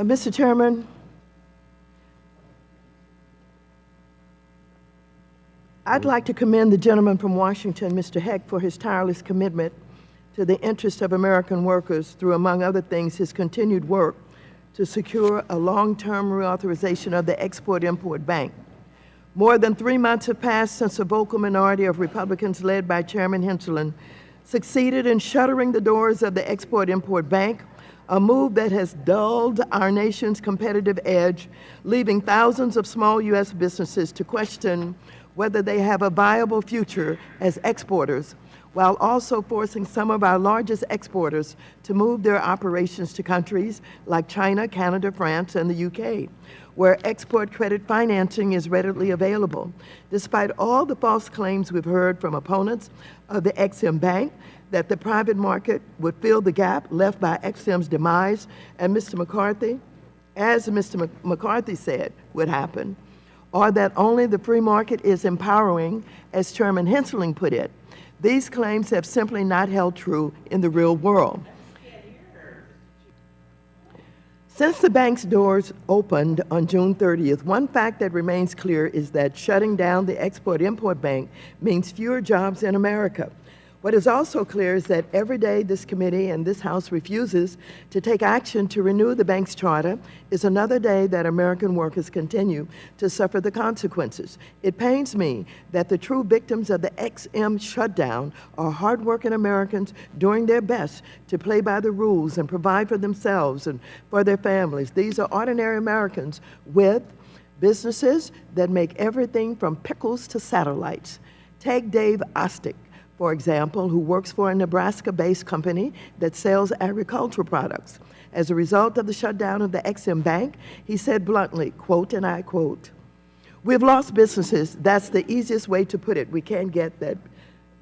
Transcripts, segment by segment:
Mr. Chairman, I'd like to commend the gentleman from Washington, Mr. Hecht, for his tireless commitment to the interest of American workers through, among other things, his continued work to secure a long-term reauthorization of the Export-Import Bank. More than 3 months have passed since a vocal minority of Republicans led by Chairman Hinchland succeeded in shuttering the doors of the Export-Import Bank, a move that has dulled our nation's competitive edge, leaving thousands of small U.S. businesses to question whether they have a viable future as exporters, while also forcing some of our largest exporters to move their operations to countries like China, Canada, France, and the UK, where export credit financing is readily available. Despite all the false claims we've heard from opponents of the Ex-Im Bank that the private market would fill the gap left by Ex-Im's demise, and Mr. McCarthy, as Mr. McCarthy said would happen, or that only the free market is empowering, as Chairman Hinchland put it, these claims have simply not held true in the real world. Since the bank's doors opened on June 30th, one fact that remains clear is that shutting down the Export-Import Bank means fewer jobs in America. What is also clear is that every day this committee and this House refuses to take action to renew the bank's charter is another day that American workers continue to suffer the consequences. It pains me that the true victims of the Ex-Im shutdown are hardworking Americans doing their best to play by the rules and provide for themselves and for their families. These are ordinary Americans with businesses that make everything from pickles to satellites. Take Dave Ostick, for example, who works for a Nebraska-based company that sells agricultural products. As a result of the shutdown of the Ex-Im Bank, he said bluntly, quote, and I quote, "We've lost businesses. That's the easiest way to put it. We can't get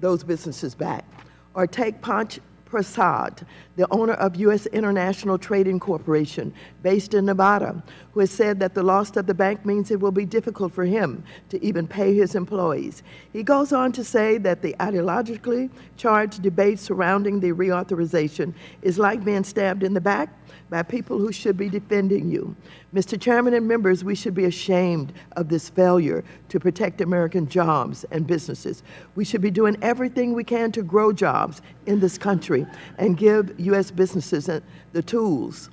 those businesses back." Or take Panch Prasad, the owner of U.S. International Trading Corporation, based in Nevada, who has said that the loss of the bank means it will be difficult for him to even pay his employees. He goes on to say that the ideologically charged debate surrounding the reauthorization is like being stabbed in the back by people who should be defending you. Mr. Chairman and members, we should be ashamed of this failure to protect American jobs and businesses. We should be doing everything we can to grow jobs in this country and give U.S. businesses the tools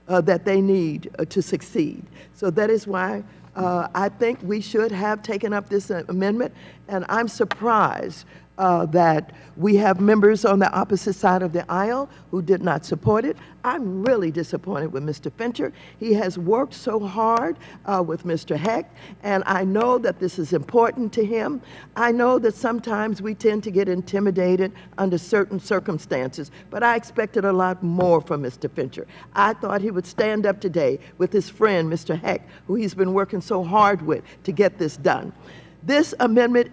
that they need to succeed. So that is why I think we should have taken up this amendment, and I'm surprised that we have members on the opposite side of the aisle who did not support it. I'm really disappointed with Mr. Fincher. He has worked so hard with Mr. Hecht, and I know that this is important to him. I know that sometimes we tend to get intimidated under certain circumstances, but I expected a lot more from Mr. Fincher. I thought he would stand up today with his friend, Mr. Hecht, who he's been working so hard with to get this done. This amendment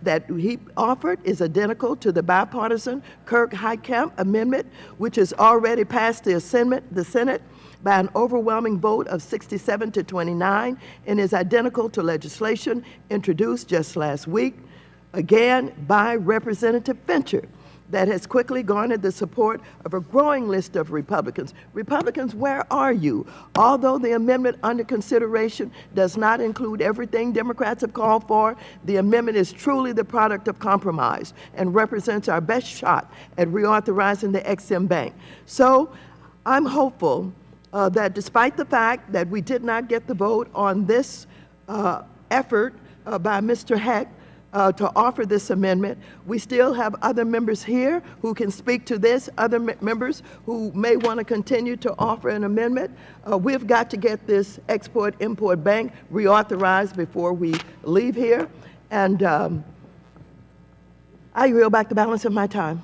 that he offered is identical to the bipartisan Kirk-Heitkamp amendment, which has already passed the Senate by an overwhelming vote of 67 to 29 and is identical to legislation introduced just last week, again by Representative Fincher, that has quickly garnered the support of a growing list of Republicans. Republicans, where are you? Although the amendment under consideration does not include everything Democrats have called for, the amendment is truly the product of compromise and represents our best shot at reauthorizing the Ex-Im Bank. So I'm hopeful that despite the fact that we did not get the vote on this effort by Mr. Hecht, to offer this amendment. We still have other members here who can speak to this, other members who may want to continue to offer an amendment. We've got to get this Export-Import Bank reauthorized before we leave here. And I yield back the balance of my time.